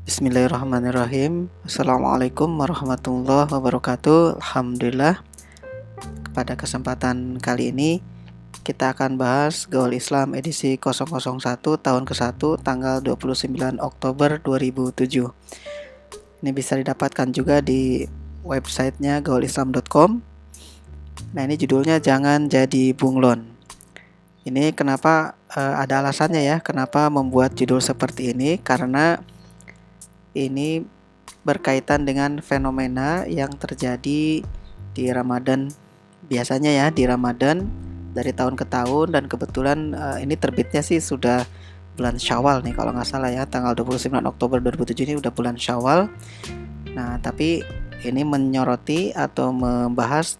Bismillahirrahmanirrahim. Assalamualaikum warahmatullahi wabarakatuh. Alhamdulillah, pada kesempatan kali ini kita akan bahas Gaul Islam edisi 001 tahun ke-1 tanggal 29 Oktober 2007. Ini bisa didapatkan juga di websitenya gaulislam.com. Nah, ini judulnya Jangan Jadi Bunglon. Ini kenapa ada alasannya ya, kenapa membuat judul seperti ini, karena ini berkaitan dengan fenomena yang terjadi di Ramadan. Biasanya ya di Ramadan dari tahun ke tahun, dan kebetulan ini terbitnya sih sudah bulan Syawal nih kalau nggak salah ya, tanggal 29 Oktober 2007 ini udah bulan Syawal. Nah, tapi ini menyoroti atau membahas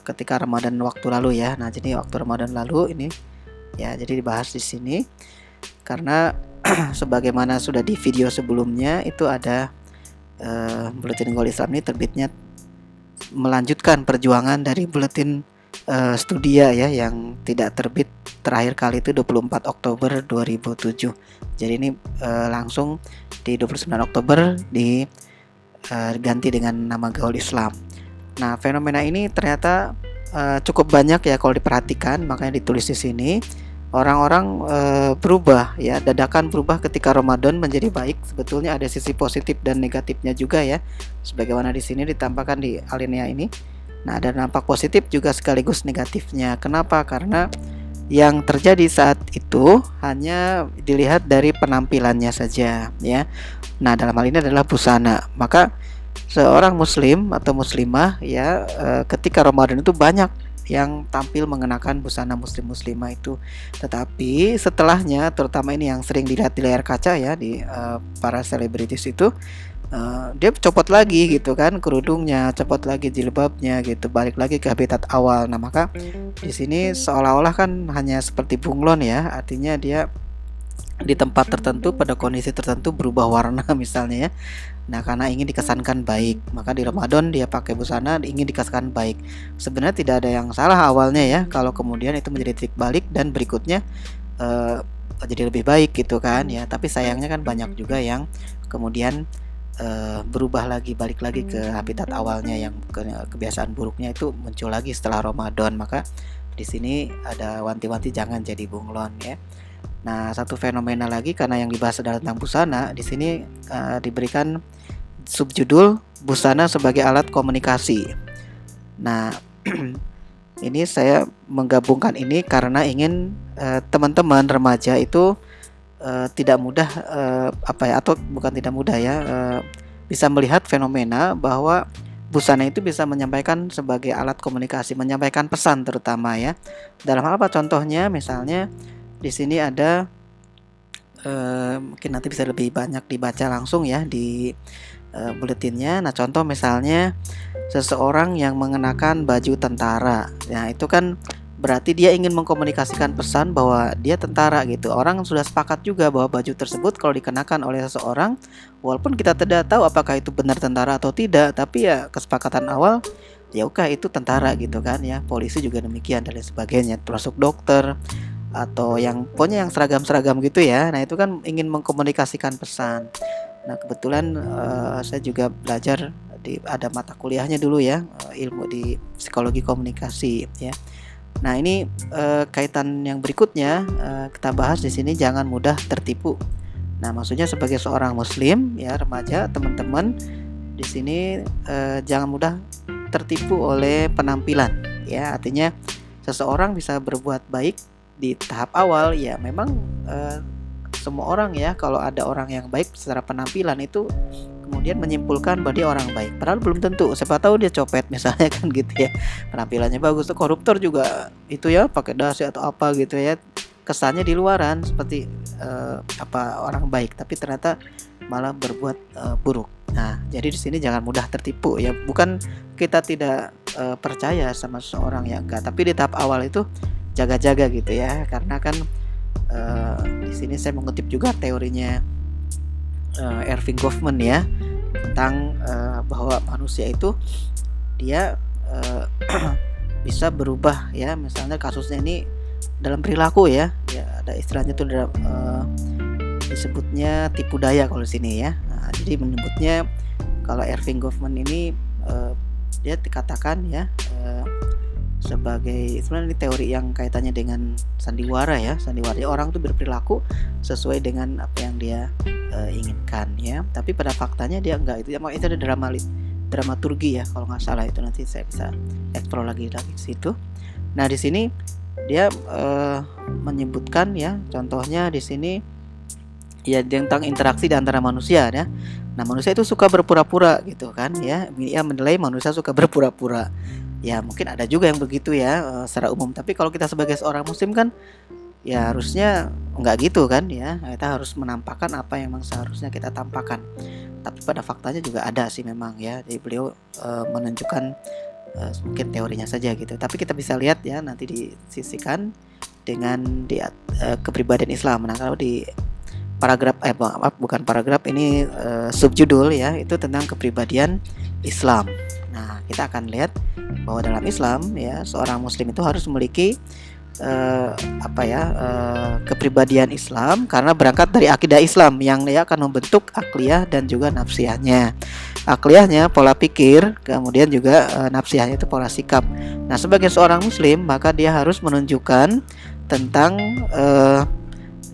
ketika Ramadan waktu lalu ya. Nah, jadi waktu Ramadan lalu ini ya, jadi dibahas di sini karena sebagaimana sudah di video sebelumnya itu ada Buletin Gaul Islam ini terbitnya melanjutkan perjuangan dari Buletin Studia ya, yang tidak terbit terakhir kali itu 24 Oktober 2007. Jadi ini langsung di 29 Oktober diganti dengan nama Gaul Islam. Nah, fenomena ini ternyata cukup banyak ya kalau diperhatikan, makanya ditulis di sini. Orang-orang berubah ya, dadakan berubah ketika Ramadan menjadi baik. Sebetulnya ada sisi positif dan negatifnya juga ya, sebagaimana di sini ditampakkan di alinea ini. Nah, ada nampak positif juga sekaligus negatifnya. Kenapa? Karena yang terjadi saat itu hanya dilihat dari penampilannya saja ya. Nah, dalam hal ini adalah busana. Maka seorang muslim atau muslimah ya, ketika Ramadan itu banyak yang tampil mengenakan busana muslim-muslimah itu. Tetapi setelahnya, terutama ini yang sering dilihat di layar kaca ya, di para selebritis itu, dia copot lagi gitu kan kerudungnya, copot lagi jilbabnya gitu, balik lagi ke habitat awal. Nah, maka di sini seolah-olah kan hanya seperti bunglon ya, artinya dia di tempat tertentu pada kondisi tertentu berubah warna misalnya ya. Nah, karena ingin dikesankan baik, maka di Ramadan dia pakai busana ingin dikesankan baik. Sebenarnya tidak ada yang salah awalnya ya, kalau kemudian itu menjadi titik balik dan berikutnya jadi lebih baik gitu kan ya. Tapi sayangnya kan banyak juga yang kemudian berubah lagi, balik lagi ke habitat awalnya, yang kebiasaan buruknya itu muncul lagi setelah Ramadan. Maka di sini ada wanti-wanti jangan jadi bunglon ya. Nah, satu fenomena lagi, karena yang dibahas adalah tentang busana, di sini diberikan subjudul busana sebagai alat komunikasi. Nah, ini saya menggabungkan ini karena ingin teman-teman remaja itu tidak mudah atau bukan tidak mudah ya, bisa melihat fenomena bahwa busana itu bisa menyampaikan sebagai alat komunikasi, menyampaikan pesan terutama ya. Dalam hal apa? Contohnya misalnya di sini ada mungkin nanti bisa lebih banyak dibaca langsung ya di buletinnya. Nah, contoh misalnya seseorang yang mengenakan baju tentara. Nah, itu kan berarti dia ingin mengkomunikasikan pesan bahwa dia tentara gitu. Orang sudah sepakat juga bahwa baju tersebut kalau dikenakan oleh seseorang, walaupun kita tidak tahu apakah itu benar tentara atau tidak, tapi ya kesepakatan awal ya oke itu tentara gitu kan ya. Polisi juga demikian dan lain sebagainya, termasuk dokter atau yang pokoknya yang seragam-seragam gitu ya. Nah, itu kan ingin mengkomunikasikan pesan. Nah, kebetulan saya juga belajar ada mata kuliahnya dulu ya, ilmu di psikologi komunikasi ya. Nah, ini kaitan yang berikutnya kita bahas di sini, jangan mudah tertipu. Nah, maksudnya sebagai seorang muslim ya, remaja, teman-teman di sini jangan mudah tertipu oleh penampilan ya. Artinya seseorang bisa berbuat baik di tahap awal ya, memang semua orang ya, kalau ada orang yang baik secara penampilan itu kemudian menyimpulkan bahwa dia orang baik, padahal belum tentu. Siapa tahu dia copet misalnya kan gitu ya, penampilannya bagus. Tuh koruptor juga itu ya, pakai dasi atau apa gitu ya, kesannya di luaran seperti orang baik, tapi ternyata malah berbuat buruk. Nah, jadi di sini jangan mudah tertipu ya. Bukan kita tidak percaya sama seseorang ya, enggak, tapi di tahap awal itu jaga-jaga gitu ya, karena kan di sini saya mengutip juga teorinya Erving Goffman ya, tentang bahwa manusia itu dia bisa berubah ya. Misalnya kasusnya ini dalam perilaku ya, ada istilahnya itu dalam disebutnya tipu daya kalau di sini ya. Nah, jadi menyebutnya kalau Erving Goffman ini dia dikatakan ya sebagai sebenarnya ini teori yang kaitannya dengan sandiwara ya. Sandiwara orang tuh berperilaku sesuai dengan apa yang dia inginkan ya. Tapi pada faktanya dia enggak, itu ada dramaturgi ya kalau nggak salah, itu nanti saya bisa explore lagi di situ. Nah di sini dia menyebutkan ya, contohnya di sini ya tentang interaksi di antara manusia ya. Nah manusia itu suka berpura-pura gitu kan ya. Dia menilai manusia suka berpura-pura. Ya mungkin ada juga yang begitu ya secara umum. Tapi kalau kita sebagai seorang muslim kan ya harusnya enggak gitu kan ya. Kita harus menampakkan apa yang memang seharusnya kita tampakkan. Tapi pada faktanya juga ada sih memang ya. Jadi beliau menunjukkan mungkin teorinya saja gitu. Tapi kita bisa lihat ya nanti disisikan dengan kepribadian Islam. Nah kalau di paragraf bukan paragraf ini subjudul ya, itu tentang kepribadian Islam. Nah kita akan lihat bahwa dalam Islam ya seorang muslim itu harus memiliki kepribadian Islam karena berangkat dari akidah Islam yang dia akan membentuk akliyah dan juga nafsiyahnya. Akliyahnya pola pikir, kemudian juga nafsiyahnya itu pola sikap. Nah sebagai seorang muslim maka dia harus menunjukkan tentang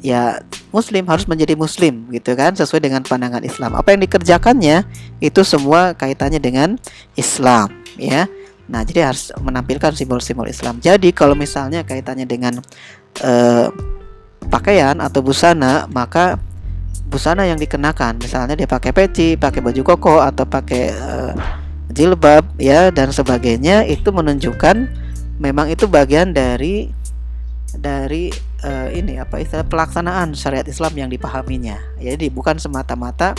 ya muslim harus menjadi muslim gitu kan, sesuai dengan pandangan Islam. Apa yang dikerjakannya itu semua kaitannya dengan Islam ya. Nah jadi harus menampilkan simbol-simbol Islam. Jadi kalau misalnya kaitannya dengan pakaian atau busana, maka busana yang dikenakan misalnya dia pakai peci, pakai baju koko atau pakai jilbab ya dan sebagainya, itu menunjukkan memang itu bagian dari pelaksanaan syariat Islam yang dipahaminya. Jadi bukan semata-mata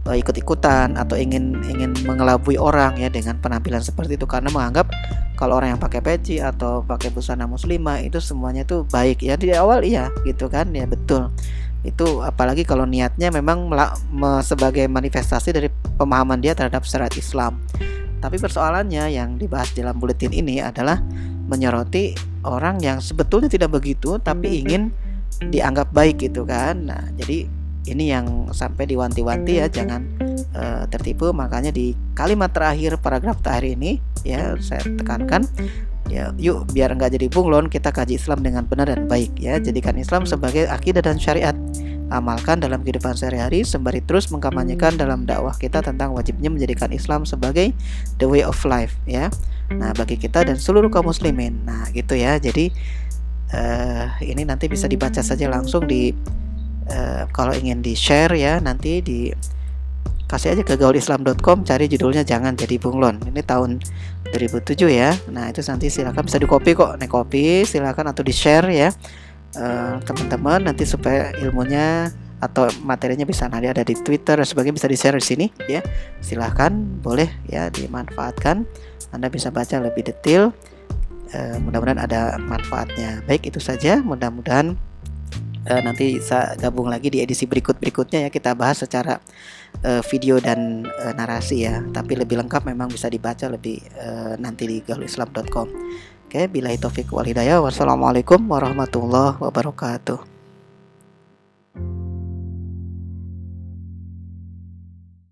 ikut-ikutan atau ingin mengelabui orang ya dengan penampilan seperti itu, karena menganggap kalau orang yang pakai peci atau pakai busana muslimah itu semuanya itu baik ya. Di awal iya gitu kan ya, betul. Itu apalagi kalau niatnya memang sebagai manifestasi dari pemahaman dia terhadap syariat Islam. Tapi persoalannya yang dibahas dalam buletin ini adalah menyoroti orang yang sebetulnya tidak begitu tapi ingin dianggap baik gitu kan. Nah jadi ini yang sampai diwanti-wanti ya, jangan tertipu. Makanya di kalimat terakhir paragraf terakhir ini ya saya tekankan ya, yuk biar nggak jadi bunglon, kita kaji Islam dengan benar dan baik ya. Jadikan Islam sebagai akidah dan syariat, amalkan dalam kehidupan sehari-hari sembari terus mengkampanyekan dalam dakwah kita tentang wajibnya menjadikan Islam sebagai the way of life ya. Nah bagi kita dan seluruh kaum muslimin. Nah gitu ya. Jadi ini nanti bisa dibaca saja langsung di kalau ingin di share ya, nanti kasih aja ke gaulislam.com, cari judulnya Jangan Jadi Bunglon. Ini tahun 2007 ya. Nah itu nanti silakan bisa di copy kok, copy silakan atau di share ya teman-teman, nanti supaya ilmunya atau materinya bisa nanti ada di Twitter dan sebagainya, bisa di share di sini ya. Silahkan boleh ya dimanfaatkan, Anda bisa baca lebih detail. Mudah-mudahan ada manfaatnya. Baik, itu saja. Mudah-mudahan nanti bisa gabung lagi di edisi berikutnya ya, kita bahas secara video dan narasi ya, tapi lebih lengkap memang bisa dibaca lebih nanti di gaulislam.com. Oke, billahi taufik wal hidayah. Wassalamualaikum warahmatullahi wabarakatuh.